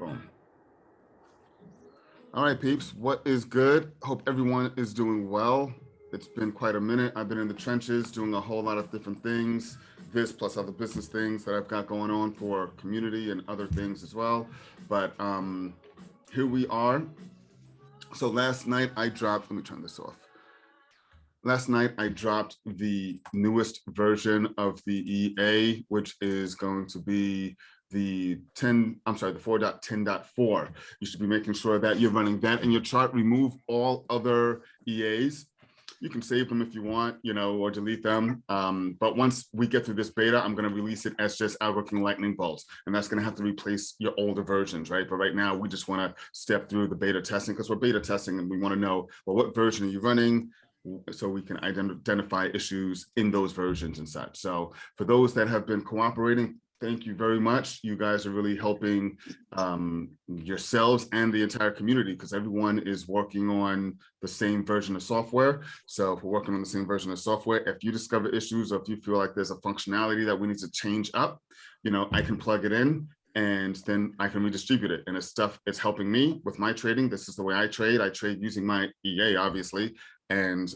Boom. All right, peeps, what is good? Hope everyone is doing well. It's been quite a minute. I've been in the trenches doing a whole lot of different things, this plus other business things that I've got going on for community and other things as well. But here we are. So last night I dropped, let me turn this off. Last night I dropped the newest version of the EA, which is going to be the 4.10.4. You should be making sure that you're running that in your chart. Remove all other EAs. You can save them if you want, or delete them. But once we get through this beta, I'm going to release it as just outworking lightning bolts. And that's going to have to replace your older versions, right? But right now, we just want to step through the beta testing because we're beta testing and we want to know, well, what version are you running? So we can identify issues in those versions and such. So for those that have been cooperating, thank you very much. You guys are really helping yourselves and the entire community because everyone is working on the same version of software. So if we're working on the same version of software, if you discover issues or if you feel like there's a functionality that we need to change up, I can plug it in and then I can redistribute it. And it's helping me with my trading. This is the way I trade. I trade using my EA, obviously. And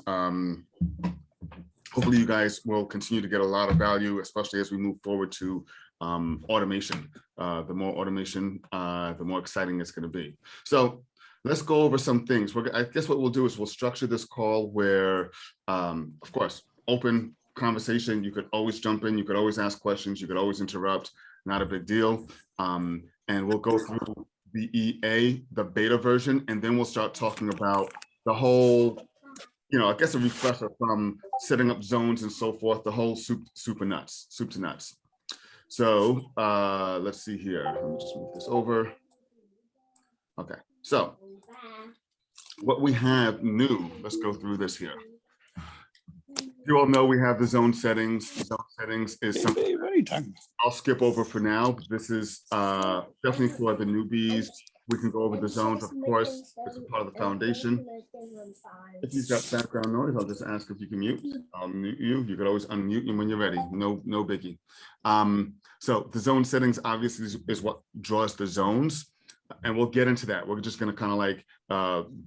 hopefully you guys will continue to get a lot of value, especially as we move forward to automation. The more automation, the more exciting it's going to be. So let's go over some things. I guess what we'll do is we'll structure this call where, of course, open conversation. You could always jump in. You could always ask questions. You could always interrupt. Not a big deal. And we'll go through the EA, the beta version, and then we'll start talking about the whole, I guess a refresher from setting up zones and so forth, the whole soup to nuts. So let's see here. Let me just move this over. Okay, so what we have new, let's go through this here. You all know we have the zone settings. Zone settings is something I'll skip over for now. This is definitely for the newbies. We can go over the zones, of course. It's a part of the foundation. If you've got background noise, I'll just ask if you can mute. I'll mute you. You could always unmute you when you're ready. No biggie. So the zone settings obviously is what draws the zones. And we'll get into that. We're just going to kind of like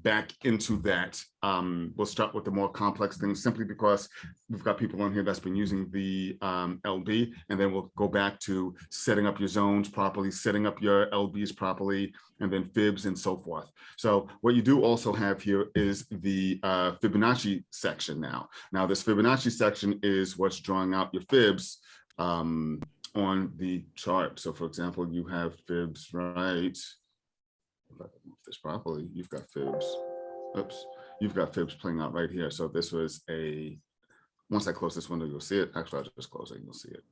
back into that. We'll start with the more complex things simply because we've got people on here that's been using the LB, and then we'll go back to setting up your zones properly, setting up your LBs properly, and then fibs and so forth. So what you do also have here is the Fibonacci section now. Now this Fibonacci section is what's drawing out your fibs on the chart. So for example, you have fibs right. If I can move this properly, you've got fibs. Oops, you've got fibs playing out right here. So this was once I close this window, you'll see it. Actually, I'll just close it and you'll see it.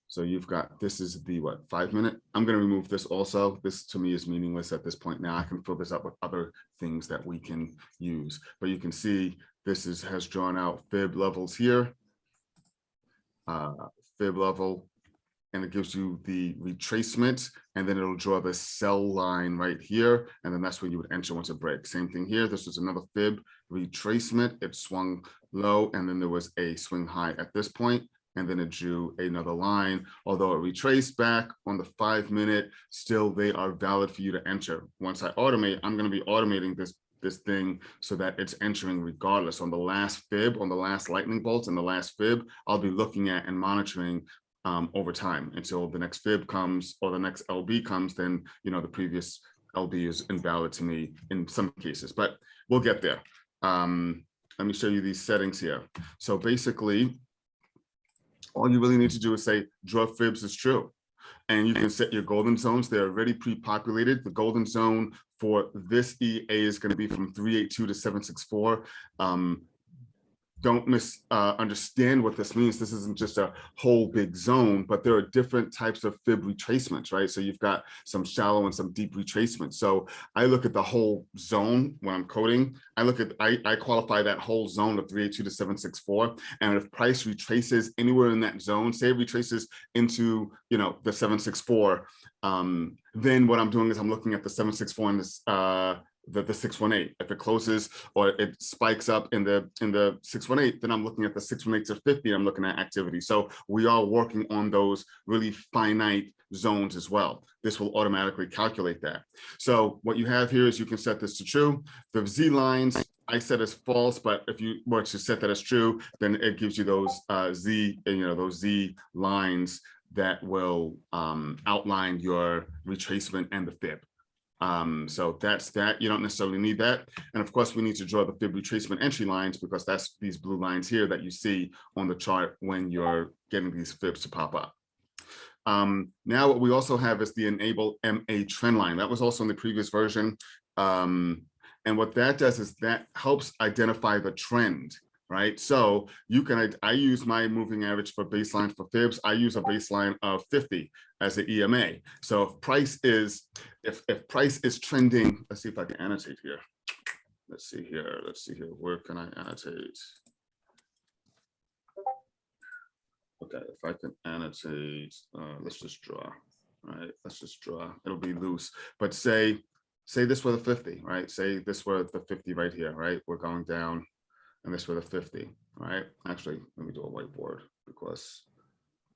So you've got, this is the 5 minute. I'm going to remove this also. This to me is meaningless at this point now. I can fill this up with other things that we can use. But you can see this has drawn out fib levels here. Fib level. And it gives you the retracement, and then it'll draw the sell line right here. And then that's when you would enter once it breaks. Same thing here. This was another fib retracement. It swung low, and then there was a swing high at this point, and then it drew another line. Although it retraced back on the 5 minute, still they are valid for you to enter. Once I automate, I'm going to be automating this thing so that it's entering regardless. On the last fib, on the last lightning bolts and the last fib, I'll be looking at and monitoring over time until the next fib comes or the next LB comes. Then the previous LB is invalid to me in some cases, but we'll get there. Let me show you these settings here. So basically all you really need to do is say draw fibs is true, and you can set your golden zones. They're already pre-populated. The golden zone for this EA is going to be from 382 to 764. Don't misunderstand what this means. This isn't just a whole big zone, but there are different types of fib retracements, right? So you've got some shallow and some deep retracements. So I look at the whole zone when I'm coding. I qualify that whole zone of 382 to 764. And if price retraces anywhere in that zone, say it retraces into, the 764, then what I'm doing is I'm looking at the 764 and this the 618. If it closes or it spikes up in the 618, then I'm looking at the 618 to 50. I'm looking at activity. So we are working on those really finite zones as well. This will automatically calculate that. So what you have here is you can set this to true. The Z lines I set as false, but if you were to set that as true, then it gives you those those Z lines that will outline your retracement and the fib. So that's that. You don't necessarily need that. And of course, we need to draw the fib retracement entry lines because that's these blue lines here that you see on the chart when you're getting these fibs to pop up. Now what we also have is the enable MA trend line. That was also in the previous version. And what that does is that helps identify the trend, right? So you can, I use my moving average for baseline for fibs. I use a baseline of 50 as the EMA. So if price is trending, let's see if I can annotate here. Let's see here. Where can I annotate? Okay, if I can annotate, let's just draw, right? Let's just draw. It'll be loose, but say this were the 50, right? Say this were the 50 right here, right? We're going down, and this were the 50, right? Actually, let me do a whiteboard because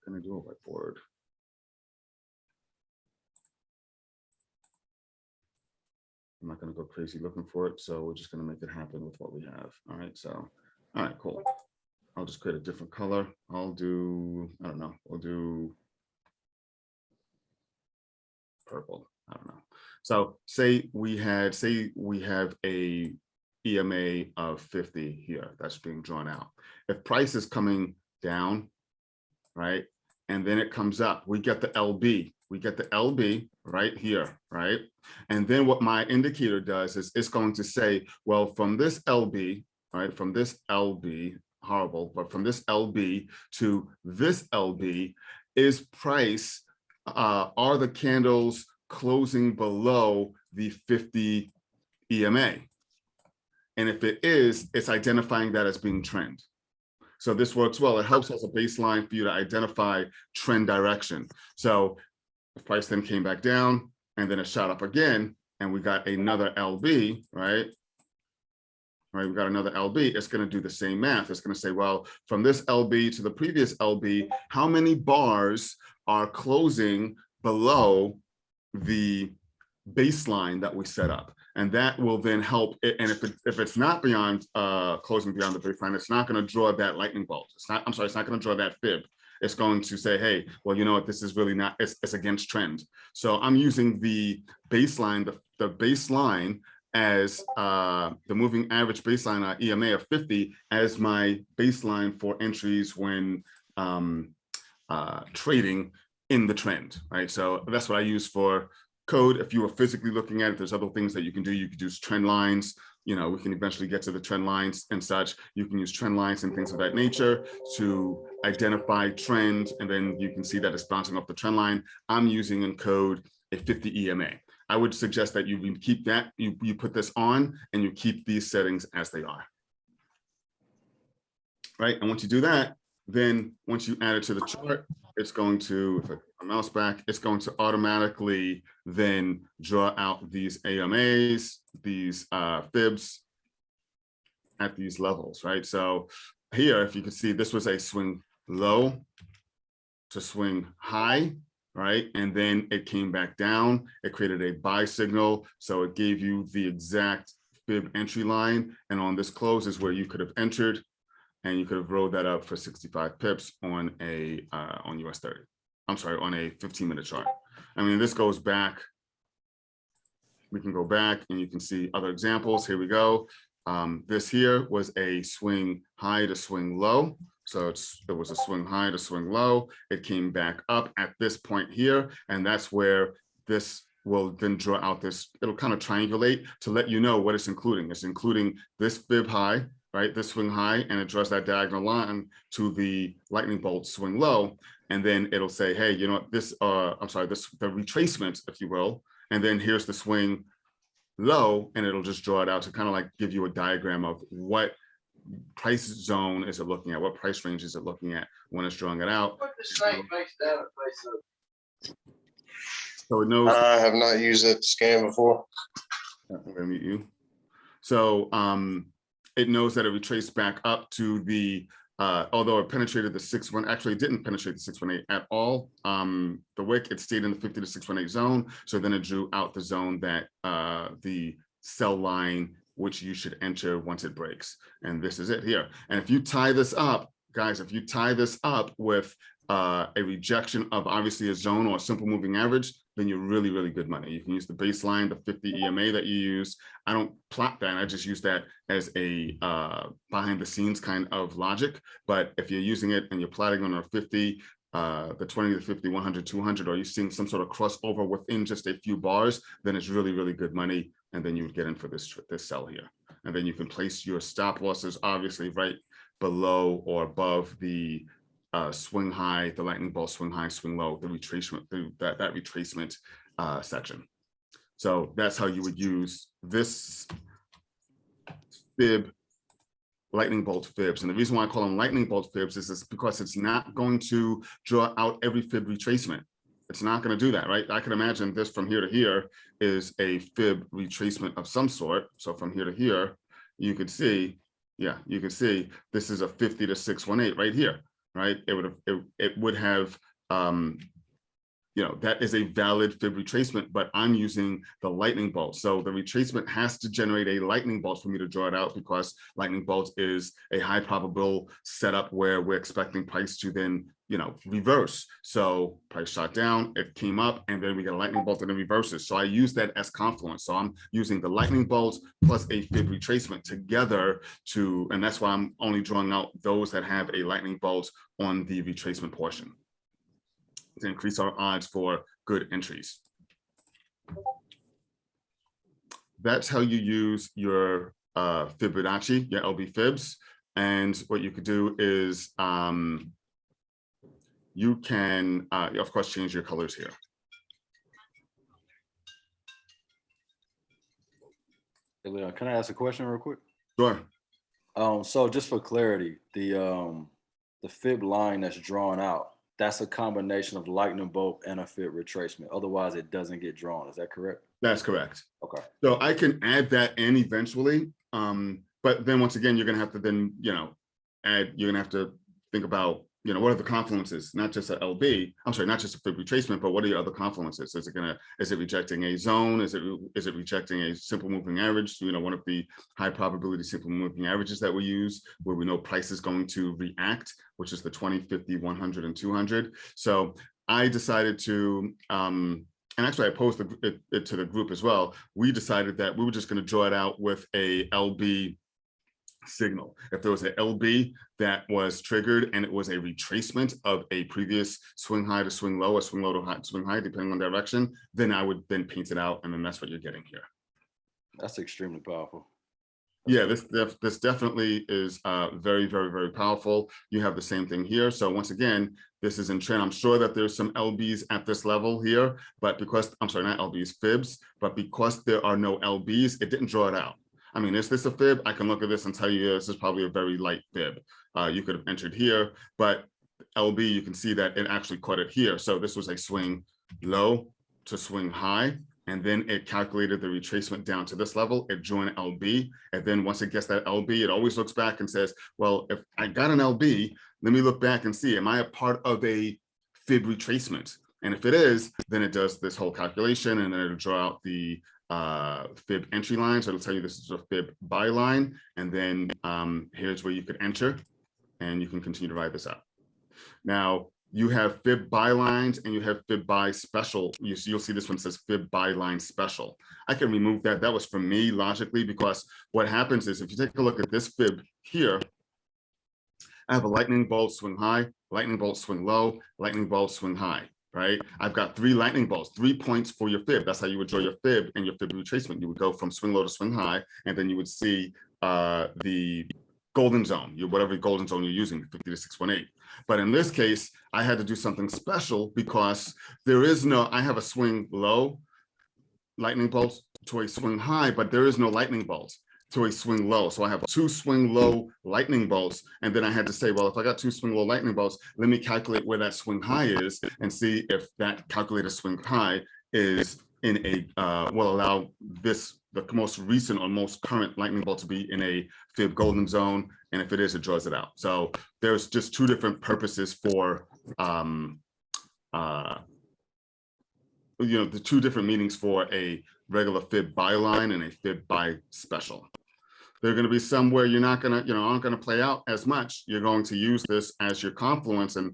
can I do a whiteboard? I'm not going to go crazy looking for it, so we're just going to make it happen with what we have. All right, so, all right, cool. I'll just create a different color. I'll do, I don't know, we'll do purple. I don't know. So say we have a EMA of 50 here that's being drawn out. If price is coming down, right, and then it comes up, we get the LB. We get the LB right here, right? And then what my indicator does is it's going to say, well, from this LB, right, from this LB, horrible, but from this LB to this LB, is price, are the candles closing below the 50 EMA? And if it is, it's identifying that as being trend. So this works well. It helps as a baseline for you to identify trend direction. So if price then came back down and then it shot up again, and we got another LB, right? Right, we got another LB, it's going to do the same math. It's going to say, well, from this LB to the previous LB, how many bars are closing below the baseline that we set up? And that will then help it. And if it's not beyond closing beyond the baseline, it's not going to draw that lightning bolt. It's not going to draw that fib. It's going to say, hey, well, you know what, this is really not, it's against trend. So I'm using the baseline, the baseline as the moving average baseline EMA of 50 as my baseline for entries when trading in the trend, right? So that's what I use for code. If you were physically looking at it, there's other things that you can do. You could use trend lines. You know, we can eventually get to the trend lines and such. You can use trend lines and things of that nature to identify trends, and then you can see that it's bouncing off the trend line. I'm using in code a 50 EMA. I would suggest that you keep that, you put this on and you keep these settings as they are. Right, and once you do that, then once you add it to the chart, it's going to, if I put my mouse back, it's going to automatically then draw out these AMAs, these fibs at these levels, right? So here, if you can see, this was a swing low to swing high, right? And then it came back down. It created a buy signal. So it gave you the exact fib entry line. And on this close is where you could have entered, and you could have rolled that up for 65 pips on a on US 30. I'm sorry, on a 15-minute chart. I mean, this goes back. We can go back and you can see other examples. Here we go. This here was a swing high to swing low. So it was a swing high to swing low. It came back up at this point here, and that's where this will then draw out this, it'll kind of triangulate to let you know what it's including. It's including this fib high, right? This swing high, and it draws that diagonal line to the lightning bolt swing low. And then it'll say, hey, you know what, this, I'm sorry, this, the retracement, if you will. And then here's the swing low, and it'll just draw it out to kind of like give you a diagram of what price zone is it looking at, what price range is it looking at when it's drawing it out. So it knows. I have not used that scan before. I'm gonna mute you. So it knows that it retraced back up to the, although it penetrated the 6-1, actually it didn't penetrate the 618 at all. The wick, it stayed in the 50 to 618 zone. So then it drew out the zone that the sell line, which you should enter once it breaks. And this is it here. And if you tie this up, guys, if you tie this up with a rejection of obviously a zone or a simple moving average, then you're really, really good money. You can use the baseline, the 50 EMA that you use. I don't plot that. I just use that as a behind the scenes kind of logic. But if you're using it and you're plotting on a 50, the 20, the 50, 100, 200, or you're seeing some sort of crossover within just a few bars, then it's really, really good money. And then you would get in for this sell here. And then you can place your stop losses, obviously, right below or above the swing high, the lightning bolt swing high, swing low, the retracement, that retracement section. So that's how you would use this fib, lightning bolt fibs. And the reason why I call them lightning bolt fibs is because it's not going to draw out every fib retracement. It's not going to do that, right? I can imagine this from here to here is a fib retracement of some sort. So from here to here, you could see, yeah, you could see this is a 50 to 618 right here. Right, it would have, you know, that is a valid fib retracement, but I'm using the lightning bolt. So the retracement has to generate a lightning bolt for me to draw it out, because lightning bolt is a high probable setup where we're expecting price to then, you know, reverse. So price shot down, it came up, and then we get a lightning bolt and it reverses. So I use that as confluence. So I'm using the lightning bolt plus a fib retracement together to, and that's why I'm only drawing out those that have a lightning bolt on the retracement portion to increase our odds for good entries. That's how you use your Fibonacci, your LB fibs. And what you could do is you can, of course, change your colors here. Hey, Leon, can I ask a question real quick? Sure. So just for clarity, the fib line that's drawn out, that's a combination of lightning bolt and a fib retracement. Otherwise, it doesn't get drawn. Is that correct? That's correct. Okay. So I can add that in eventually, but then once again, you're going to have to then, you know, add. You're going to have to think about, you know, what are the confluences? Not just a LB. I'm sorry, not just a fib retracement, but what are your other confluences? Is it rejecting a zone? Is it rejecting a simple moving average? You know, one of the high probability simple moving averages that we use, where we know price is going to react, which is the 20, 50, 100, and 200. So I decided to, and actually I posed it to the group as well. We decided that we were just going to draw it out with a LB signal. If there was an LB that was triggered and it was a retracement of a previous swing high to swing low, or swing low to swing high, depending on direction, then I would then paint it out, and then that's what you're getting here. That's extremely powerful. Yeah, this definitely is very, very, very powerful. You have the same thing here. So once again, this is in trend. I'm sure that there's some LBs at this level here, but because, I'm sorry, not LBs, fibs, but because there are no LBs, it didn't draw it out. I mean, is this a fib? I can look at this and tell you this is probably a very light fib. You could have entered here, but LB, you can see that it actually caught it here. So this was a swing low to swing high, and then it calculated the retracement down to this level. It drew an LB, and then once it gets that LB, it always looks back and says, well, if I got an LB, let me look back and see, am I a part of a fib retracement? And if it is, then it does this whole calculation, and then it'll draw out the fib entry line. So it'll tell you this is a fib buy line, and then here's where you could enter, and you can continue to ride this out. Now, you have fib buy lines and you have fib buy special. You'll see this one says fib buy line special. I can remove that. That was from me logically, because what happens is if you take a look at this fib here, I have a lightning bolt swing high, lightning bolt swing low, lightning bolt swing high, right? I've got 3 lightning bolts, 3 points for your fib. That's how you would draw your fib and your fib retracement. You would go from swing low to swing high, and then you would see the golden zone, whatever golden zone you're using, 50 to 618. But in this case, I had to do something special because there is no, I have a swing low lightning bolts to a swing high, but there is no lightning bolts to a swing low. So I have 2 swing low lightning bolts. And then I had to say, well, if I got 2 swing low lightning bolts, let me calculate where that swing high is and see if that calculated swing high is in a, will allow this, the most recent or most current lightning bolt to be in a fib golden zone. And if it is, it draws it out. So there's just two different purposes for, the two different meanings for a regular fib byline and a fib by special. There are going to be some where you're not going to, aren't going to play out as much. You're going to use this as your confluence. And,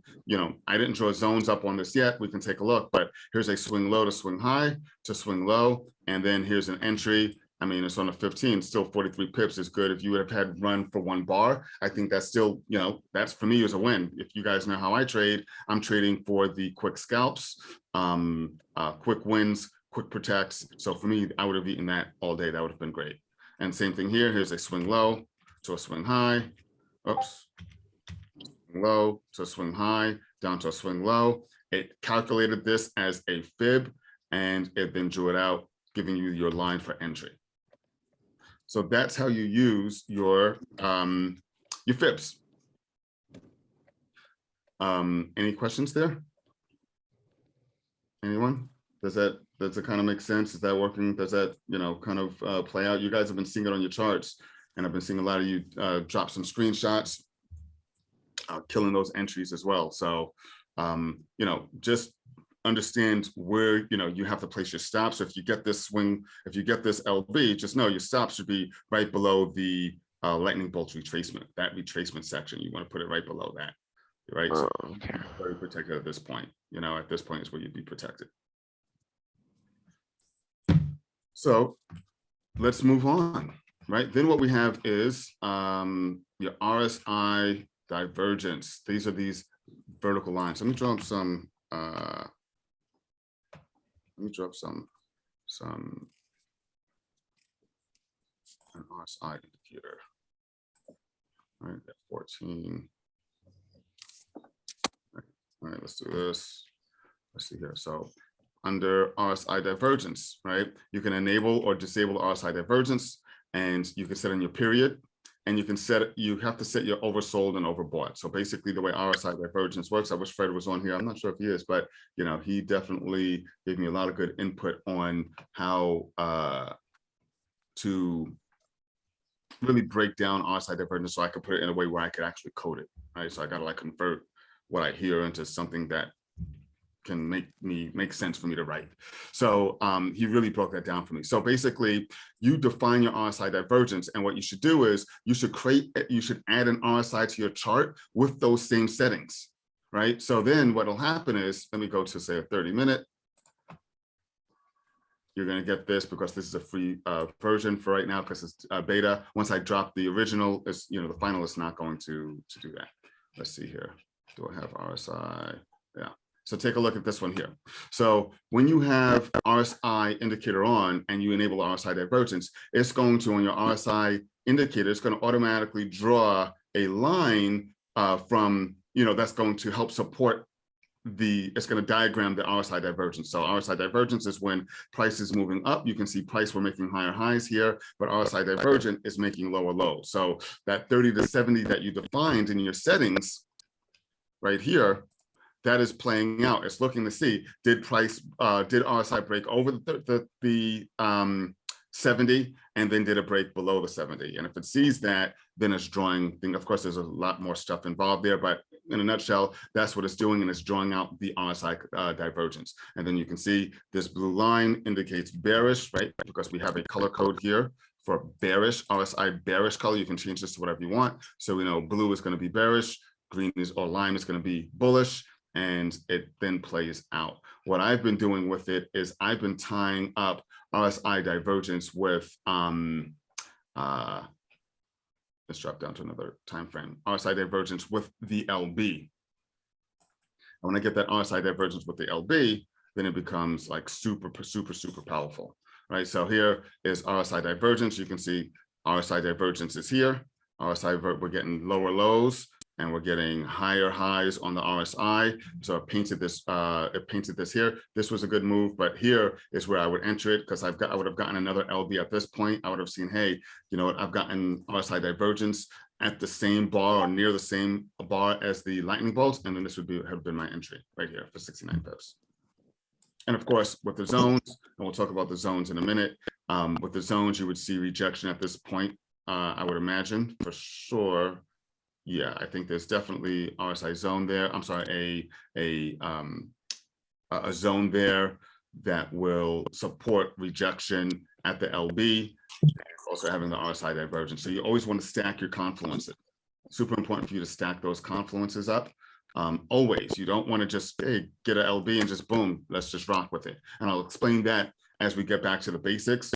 I didn't draw zones up on this yet. We can take a look, but here's a swing low to swing high to swing low. And then here's an entry. I mean, it's on a 15, still 43 pips is good. If you would have had run for 1 bar, I think that's still, that's for me is a win. If you guys know how I trade, I'm trading for the quick scalps, quick wins, quick protects. So for me, I would have eaten that all day. That would have been great. And same thing here. Here's a swing low to a swing high. Oops. Low to a swing high, down to a swing low. It calculated this as a fib, and it then drew it out, giving you your line for entry. So that's how you use your fibs. Any questions there? Anyone? Does it kind of make sense? Is that working? Does that, kind of play out? You guys have been seeing it on your charts, and I've been seeing a lot of you drop some screenshots, killing those entries as well. So, just understand where, you have to place your stops. So if you get this swing, if you get this LB, just know your stops should be right below the lightning bolt retracement, that retracement section. You want to put it right below that, right? So Okay. very protected at this point. At this point is where you'd be protected. So let's move on, right? Then what we have is your RSI divergence. These are these vertical lines. Let me draw up some. An RSI indicator. All right, 14. All right, let's do this. Let's see here. So under RSI divergence, right? You can enable or disable RSI divergence, and you can set in your period, and you can you have to set your oversold and overbought. So basically the way RSI divergence works, I wish Fred was on here. I'm not sure if he is, but he definitely gave me a lot of good input on how to really break down RSI divergence so I could put it in a way where I could actually code it, right? So I gotta convert what I hear into something that can make sense for me to write. So he really broke that down for me. So basically you define your RSI divergence, and what you should do is you should add an RSI to your chart with those same settings, right? So then what'll happen is, let me go to say a 30-minute. You're going to get this because this is a free version for right now because it's beta. Once I drop the original, it's, the final is not going to do that. Let's see here. Do I have RSI? Yeah. So take a look at this one here. So when you have RSI indicator on and you enable RSI divergence, it's going to, on your RSI indicator, it's going to automatically draw a line from, that's going to help support it's going to diagram the RSI divergence. So RSI divergence is when price is moving up. You can see price, we're making higher highs here, but RSI divergent is making lower lows. So that 30 to 70 that you defined in your settings right here, that is playing out. It's looking to see, did RSI break over the 70, and then did it break below the 70? And if it sees that, then it's drawing, of course, there's a lot more stuff involved there, but in a nutshell, that's what it's doing, and it's drawing out the RSI divergence. And then you can see this blue line indicates bearish, right? Because we have a color code here for bearish, RSI bearish color. You can change this to whatever you want. So we know blue is going to be bearish, green or lime is going to be bullish, and it then plays out. What I've been doing with it is I've been tying up RSI divergence with let's drop down to another time frame. RSI divergence with the LB. And when I get that RSI divergence with the LB, then it becomes super powerful, right? So here is RSI divergence. You can see RSI divergence is here. We're getting lower lows, and we're getting higher highs on the RSI. So it painted this here. This was a good move, but here is where I would enter it, because I would have gotten another LB at this point. I would have seen, hey, you know what, I've gotten RSI divergence at the same bar or near the same bar as the lightning bolts, and then this would have been my entry right here for 69 pips. And of course, with the zones, and we'll talk about the zones in a minute, with the zones, you would see rejection at this point, I would imagine, for sure. Yeah, I think there's definitely RSI zone there. I'm sorry, a zone there that will support rejection at the LB, also having the RSI divergence. So you always want to stack your confluences. Super important for you to stack those confluences up. Always, you don't want to just, hey, get an LB and just boom, let's just rock with it. And I'll explain that as we get back to the basics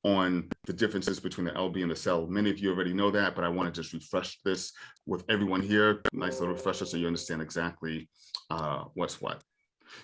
on the differences between the LB and the cell. Many of you already know that, but I want to just refresh this with everyone here. Nice little refresher so you understand exactly what's what.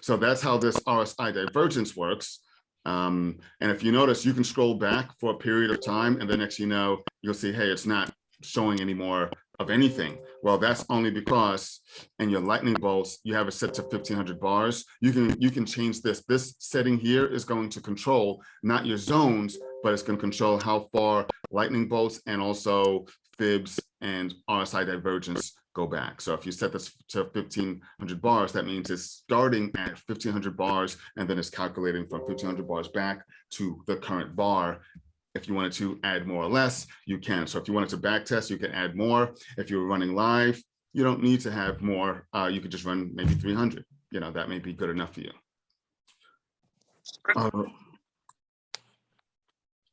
So that's how this RSI divergence works. And if you notice, you can scroll back for a period of time, and the next you know, you'll see, hey, it's not showing any more of anything. Well, that's only because in your lightning bolts, you have it set to 1500 bars. You can change this. This setting here is going to control not your zones, but it's going to control how far lightning bolts and also fibs and RSI divergence go back. So if you set this to 1500 bars, that means it's starting at 1500 bars and then it's calculating from 1500 bars back to the current bar. If you wanted to add more or less, you can. So if you wanted to back test, you can add more. If you're running live, you don't need to have more. You could just run maybe 300. You know, that may be good enough for you.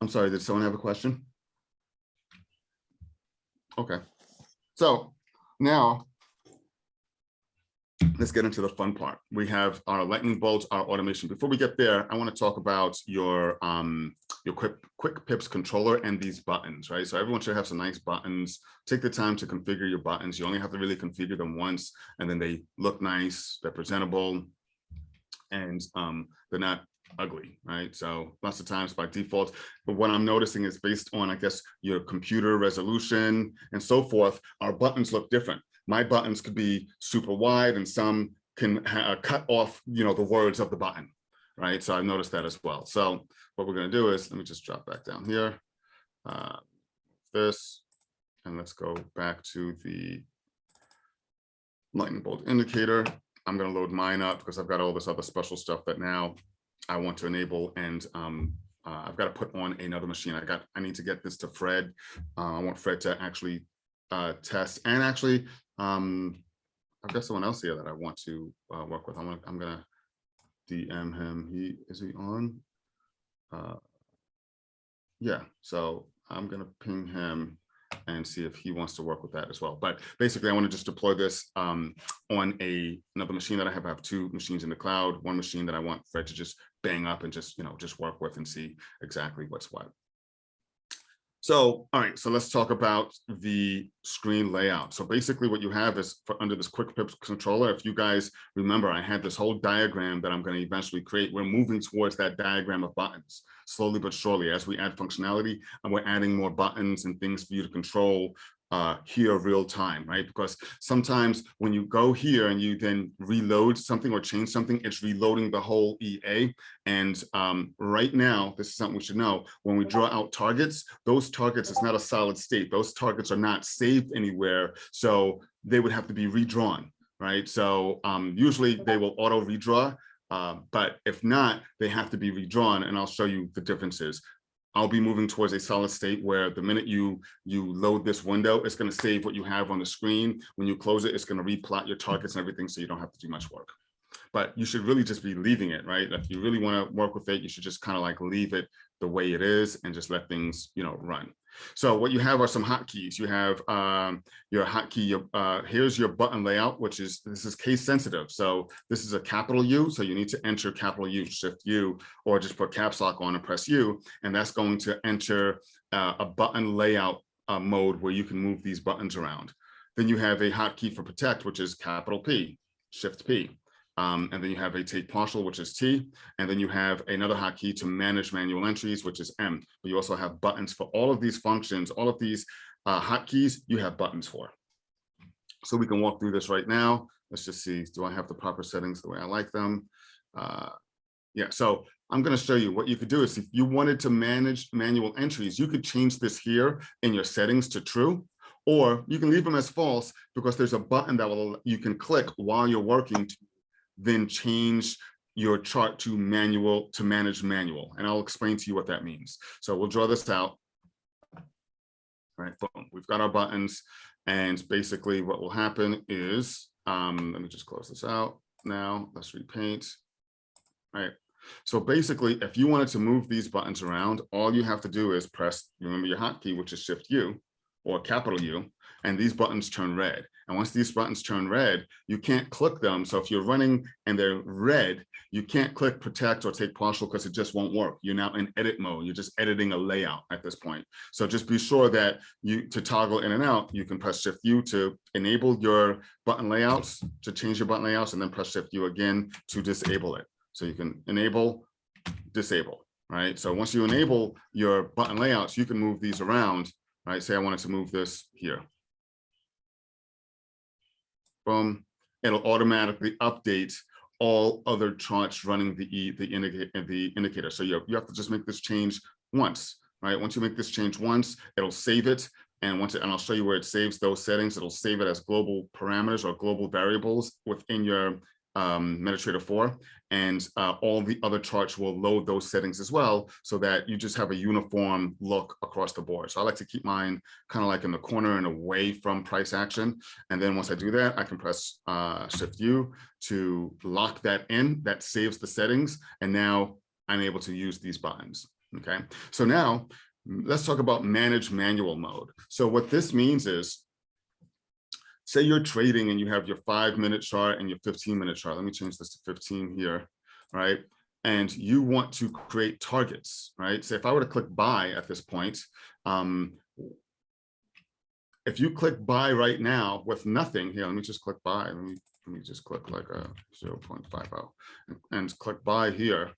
I'm sorry, did someone have a question? Okay. So now let's get into the fun part. We have our lightning bolts, our automation. Before we get there, I want to talk about your quick pips controller and these buttons, right? So everyone should have some nice buttons. Take the time to configure your buttons. You only have to really configure them once, and then they look nice, they're presentable, and they're not ugly, right? So lots of times by default, but what I'm noticing is based on, I guess, your computer resolution and so forth, our buttons look different. My buttons could be super wide and some can cut off, you know, the words of the button, right? So I've noticed that as well. So what we're going to do is, let me just drop back down here, this, and let's go back to the lightning bolt indicator. I'm going to load mine up because I've got all this other special stuff that now I want to enable, and I've got to put on another machine. I need to get this to Fred. I want Fred to actually test, and actually I've got someone else here that I want to work with. I'm gonna DM him. Is he on? Yeah, so I'm gonna ping him and see if he wants to work with that as well. But basically, I want to just deploy this on another machine that I have. I have two machines in the cloud, one machine that I want Fred to just bang up and just, you know, just work with and see exactly what's what. So, all right, so let's talk about the screen layout. So basically what you have is under this quick pips controller, if you guys remember, I had this whole diagram that I'm going to eventually create. We're moving towards that diagram of buttons slowly but surely as we add functionality, and we're adding more buttons and things for you to control here real time, right? Because sometimes when you go here and you then reload something or change something, it's reloading the whole EA. And right now, this is something we should know, when we draw out targets, those targets is not a solid state. Those targets are not saved anywhere. So they would have to be redrawn, right? So usually they will auto redraw, but if not, they have to be redrawn, and I'll show you the differences. I'll be moving towards a solid state where the minute you load this window, it's going to save what you have on the screen. When you close it, it's going to replot your targets and everything, so you don't have to do much work. But you should really just be leaving it, right? If you really want to work with it, you should just kind of like leave it the way it is and just let things, you know, run. So what you have are some hotkeys. You have your hotkey. Here's your button layout, which is, this is case sensitive. So this is a capital U. So you need to enter capital U, Shift U, or just put caps lock on and press U. And that's going to enter a button layout mode where you can move these buttons around. Then you have a hotkey for protect, which is capital P, Shift P. And then you have a take partial, which is T, and then you have another hotkey to manage manual entries, which is M. But you also have buttons for all of these functions, all of these hotkeys, you have buttons for. So we can walk through this right now. Let's just see, do I have the proper settings the way I like them? Yeah, so I'm going to show you what you could do is if you wanted to manage manual entries, you could change this here in your settings to true, or you can leave them as false because there's a button that you can click while you're working to then change your chart to manage manual. And I'll explain to you what that means. So we'll draw this out. All right, boom, we've got our buttons. And basically what will happen is, let me just close this out now. Let's repaint. All right. So basically, if you wanted to move these buttons around, all you have to do is press, remember your hotkey, which is Shift U or capital U, and these buttons turn red. And once these buttons turn red, you can't click them. So if you're running and they're red, you can't click protect or take partial because it just won't work. You're now in edit mode. You're just editing a layout at this point. So just be sure that to toggle in and out, you can press Shift U to enable your button layouts, to change your button layouts, and then press Shift U again to disable it. So you can enable, disable, right? So once you enable your button layouts, you can move these around, right? Say I wanted to move this here. Boom, it'll automatically update all other charts running the indicator. So you have to just make this change once, right? Once you make this change once, it'll save it. And and I'll show you where it saves those settings. It'll save it as global parameters or global variables within your MetaTrader 4, and all the other charts will load those settings as well, so that you just have a uniform look across the board. So I like to keep mine kind of like in the corner and away from price action. And then once I do that, I can press Shift U to lock that in. That saves the settings. And now I'm able to use these buttons. Okay. So now let's talk about manage manual mode. So what this means is, say you're trading and you have your 5-minute chart and your 15-minute chart. Let me change this to 15 here, right? And you want to create targets, right? So if I were to click buy at this point, if you click buy right now with nothing here, let me just click buy. Let me just click like a 0.50 and click buy here.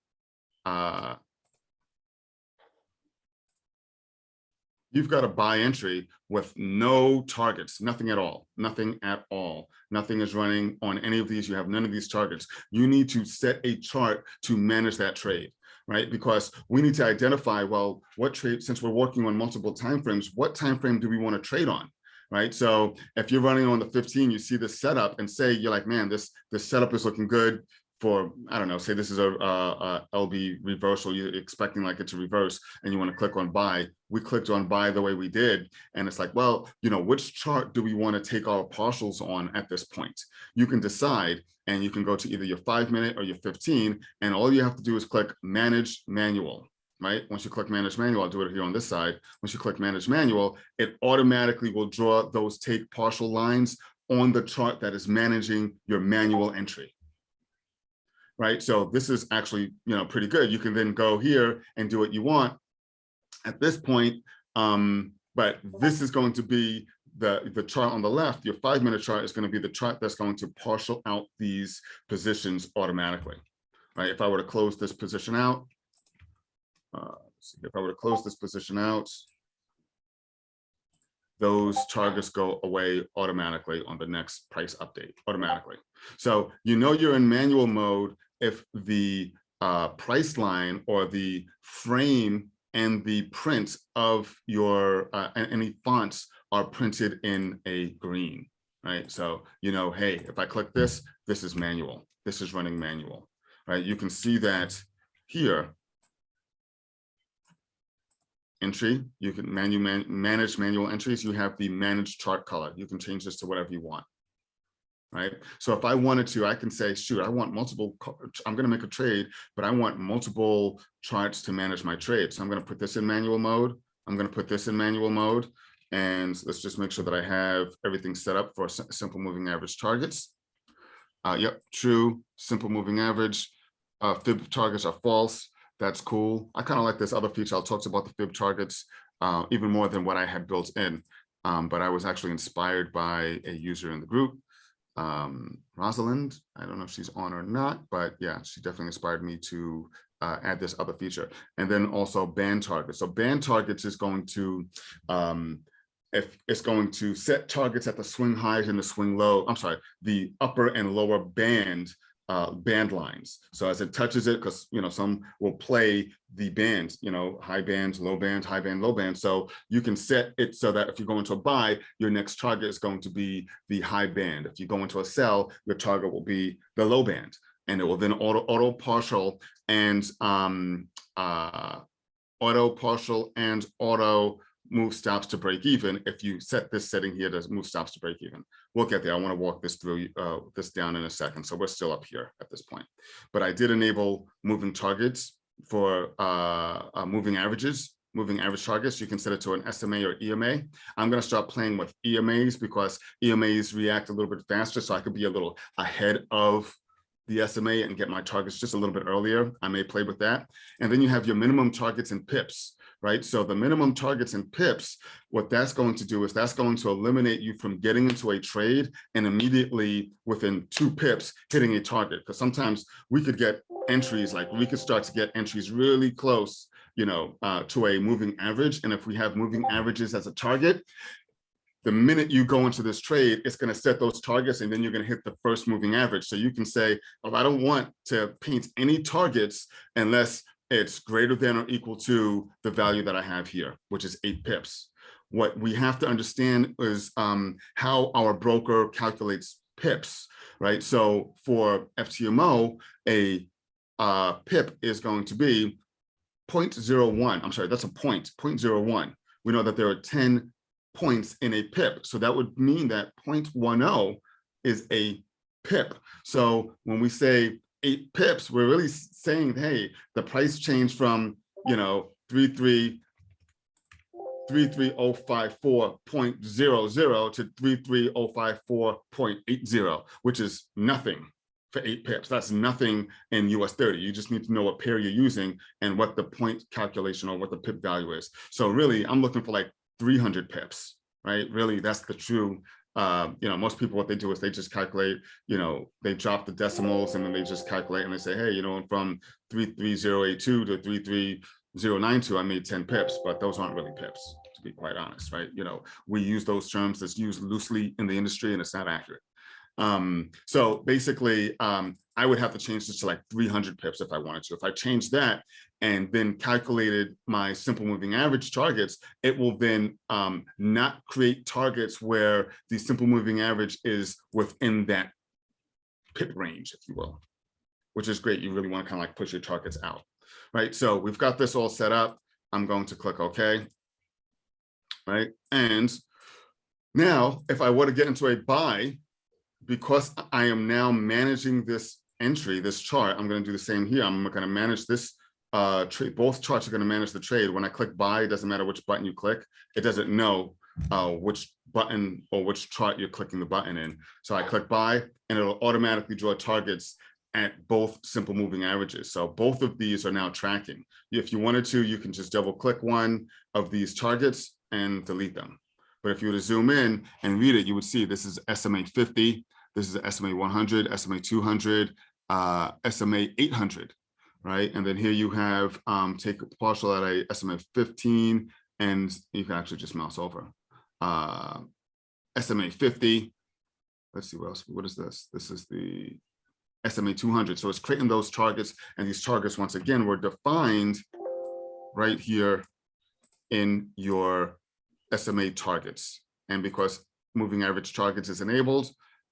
You've got a buy entry with no targets, nothing at all, nothing at all. Nothing is running on any of these. You have none of these targets. You need to set a chart to manage that trade, right? Because we need to identify, well, what trade, since we're working on multiple timeframes, what timeframe do we want to trade on? Right. So if you're running on the 15, you see this setup and say, you're like, man, this setup is looking good for, I don't know, say this is a LB reversal, you're expecting like it to reverse and you want to click on buy. We clicked on buy the way we did. And it's like, well, you know, which chart do we want to take our partials on at this point? You can decide, and you can go to either your 5-minute or your 15. And all you have to do is click manage manual, right? Once you click manage manual, I'll do it here on this side. Once you click manage manual, it automatically will draw those take partial lines on the chart that is managing your manual entry. Right, so this is actually, you know, pretty good. You can then go here and do what you want at this point, but this is going to be the chart on the left. Your 5-minute chart is going to be the chart that's going to partial out these positions automatically. Right, if I were to close this position out, those targets go away automatically on the next price update, automatically. So you know you're in manual mode if the price line or the frame and the print of your any fonts are printed in a green, right? So you know, hey, if I click this, this is manual. This is running manual, right? You can see that here. Entry, you can manage manual entries. You have the manage chart color. You can change this to whatever you want, right? So if I wanted to, I can say, shoot, I want multiple, I'm going to make a trade, but I want multiple charts to manage my trade. So I'm going to put this in manual mode. I'm going to put this in manual mode. And let's just make sure that I have everything set up for simple moving average targets. Yep, true, simple moving average. Fib targets are false. That's cool. I kind of like this other feature. I'll talk about the fib targets even more than what I had built in. But I was actually inspired by a user in the group, Rosalind. I don't know if she's on or not, but yeah, she definitely inspired me to add this other feature. And then also band targets. So band targets is going to, if it's going to set targets at the swing highs and the swing low, I'm sorry, the upper and lower band lines. So as it touches it, because you know some will play the bands, you know, high bands, low band, high band, low band. So you can set it so that if you go into a buy, your next target is going to be the high band. If you go into a sell, your target will be the low band. and it will then auto partial and auto move stops to break even if you set this setting here to move stops to break even. We'll get there. I want to walk this through this down in a second. So we're still up here at this point. But I did enable moving targets for moving averages, moving average targets. You can set it to an SMA or EMA. I'm going to start playing with EMAs because EMAs react a little bit faster. So I could be a little ahead of the SMA and get my targets just a little bit earlier. I may play with that. And then you have your minimum targets and pips, right? So the minimum targets and pips, what that's going to do is that's going to eliminate you from getting into a trade and immediately within 2 pips hitting a target. Because sometimes we could get entries, like we could start to get entries really close, you know, to a moving average. And if we have moving averages as a target, the minute you go into this trade, it's going to set those targets and then you're going to hit the first moving average. So you can say, oh, I don't want to paint any targets unless it's greater than or equal to the value that I have here, which is 8 pips. What we have to understand is how our broker calculates pips, right? So for FTMO, a pip is going to be 0.01. I'm sorry, that's a point, 0.01. We know that there are 10 points in a pip. So that would mean that 0.10 is a pip. So when we say 8 pips, we're really saying, hey, the price changed from, you know, 33054.00 to 33054.80, which is nothing for 8 pips. That's nothing in US 30. You just need to know what pair you're using and what the point calculation or what the pip value is. So really, I'm looking for like 300 pips, right? Really, that's the true, you know, most people, what they do is they just calculate, you know, they drop the decimals and then they just calculate and they say, hey, you know, from 33082 to 33092, I made 10 pips, but those aren't really pips, to be quite honest, right? You know, we use those terms that's used loosely in the industry and it's not accurate. So basically, I would have to change this to like 300 pips if I wanted to. If I change that and then calculated my simple moving average targets, it will then not create targets where the simple moving average is within that pip range, if you will, which is great. You really want to kind of like push your targets out, right? So we've got this all set up. I'm going to click OK, right? And now if I were to get into a buy, because I am now managing this entry, this chart, I'm going to do the same here. I'm going to manage this trade. Both charts are going to manage the trade. When I click buy, it doesn't matter which button you click. It doesn't know which button or which chart you're clicking the button in. So I click buy and it'll automatically draw targets at both simple moving averages. So both of these are now tracking. If you wanted to, you can just double click one of these targets and delete them. But if you were to zoom in and read it, you would see this is SMA 50. This is SMA 100, SMA 200, SMA 800, right? And then here you have take a partial at a SMA 15, and you can actually just mouse over. SMA 50, let's see what else, what is this? This is the SMA 200. So it's creating those targets, and these targets, once again, were defined right here in your SMA targets. And because moving average targets is enabled,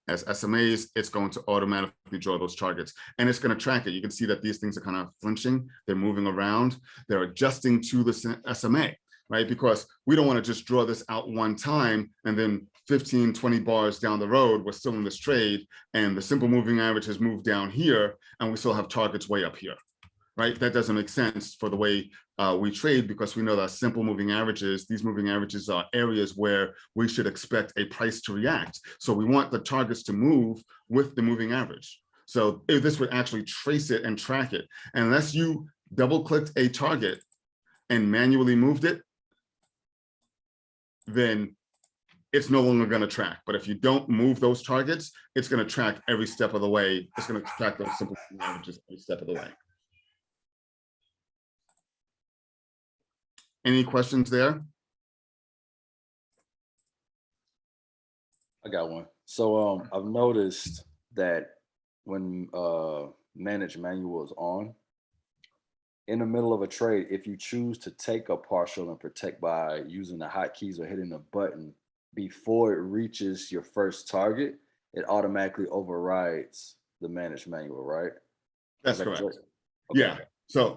as SMAs, it's going to automatically draw those targets and it's going to track it. You can see that these things are kind of flinching. They're moving around. They're adjusting to the SMA, right? Because we don't want to just draw this out one time and then 15, 20 bars down the road, we're still in this trade and the simple moving average has moved down here and we still have targets way up here, right? That doesn't make sense for the way we trade, because we know that simple moving averages, these moving averages are areas where we should expect a price to react. So we want the targets to move with the moving average. So if this would actually trace it and track it, and unless you double clicked a target and manually moved it, then it's no longer going to track. But if you don't move those targets, it's going to track every step of the way. It's going to track those simple moving averages every step of the way. Any questions there? I got one. So I've noticed that when manage manual is on, in the middle of a trade, if you choose to take a partial and protect by using the hotkeys or hitting a button before it reaches your first target, it automatically overrides the manage manual, right? That's Is that correct. Okay. Yeah. So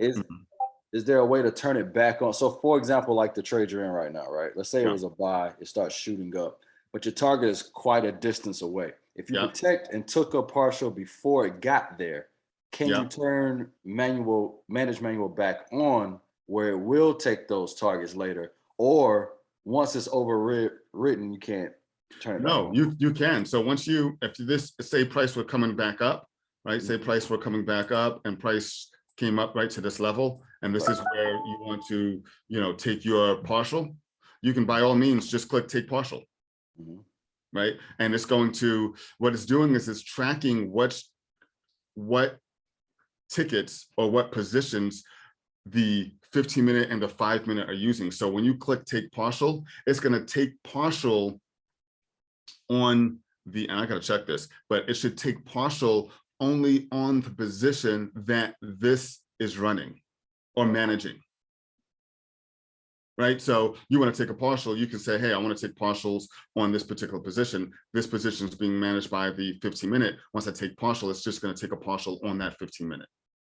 is there a way to turn it back on? So for example, like the trade you're in right now, right? Let's say it yeah, was a buy, it starts shooting up, but your target is quite a distance away. If you yeah, protect and took a partial before it got there, can yeah. you turn manage manual back on where it will take those targets later? Or once it's overwritten, you can't turn it back No, on? you can. So once if this say price were coming back up, right? Say price were coming back up and price came up right to this level, and this is where you want to, take your partial. You can by all means just click take partial, right? And it's going to, what it's doing is it's tracking what tickets or what positions the 15-minute and the 5-minute are using. So when you click take partial, it's going to take partial on and I gotta check this, but it should take partial only on the position that this is running or managing. Right? So you want to take a partial, you can say, hey, I want to take partials on this particular position. This position is being managed by the 15-minute. Once I take partial, it's just going to take a partial on that 15-minute.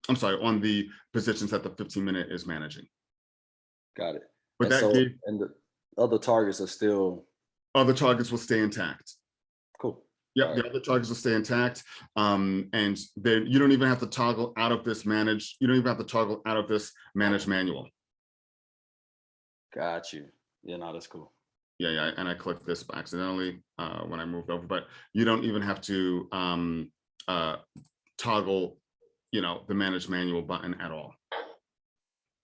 I'm sorry, on the positions that the 15-minute is managing. Got it. But And the other targets are still, other targets will stay intact. cool. Yep, the other targets will stay intact. And then you don't even have to toggle out of this manage. You don't even have to toggle out of this manage manual. Got you. Yeah, no, that's cool. Yeah, and I clicked this accidentally when I moved over, but you don't even have to toggle, the manage manual button at all.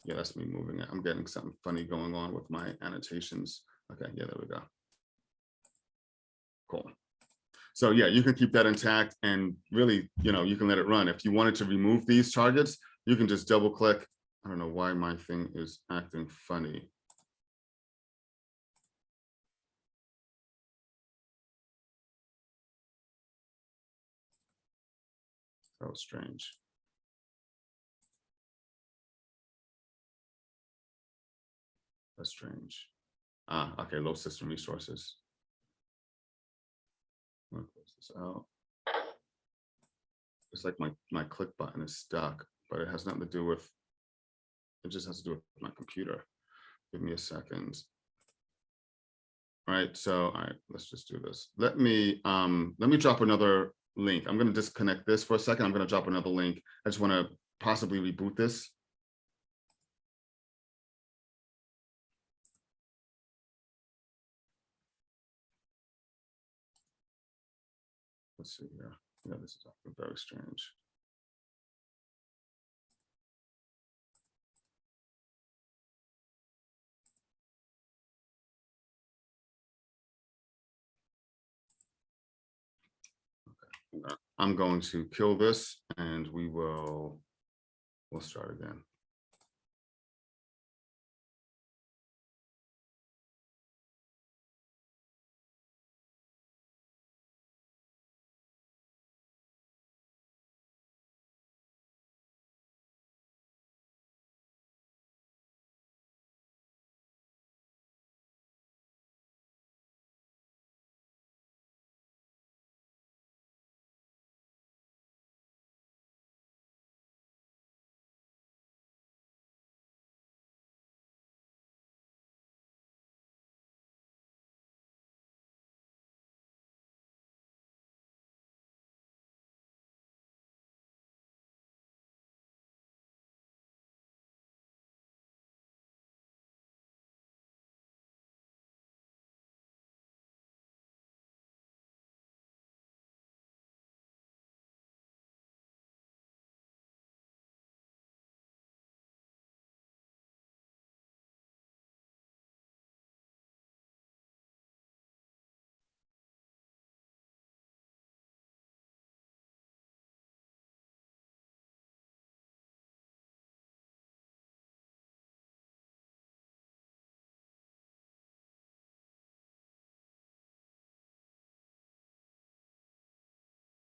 Yeah, that's me moving it. I'm getting something funny going on with my annotations. Okay, yeah, there we go. Cool. So yeah, you can keep that intact and really, you can let it run. If you wanted to remove these targets, you can just double click. I don't know why my thing is acting funny. That was strange. That's strange. Okay, low system resources. I'm gonna close this out. It's like my click button is stuck, but it has nothing to do with, it just has to do with my computer. Give me a second. All right, so all right, let's just do this. Let me drop another link. I'm going to disconnect this for a second. I'm going to drop another link. I just want to possibly reboot this. Let's see here. Yeah, this is very strange. Okay. I'm going to kill this and we'll start again.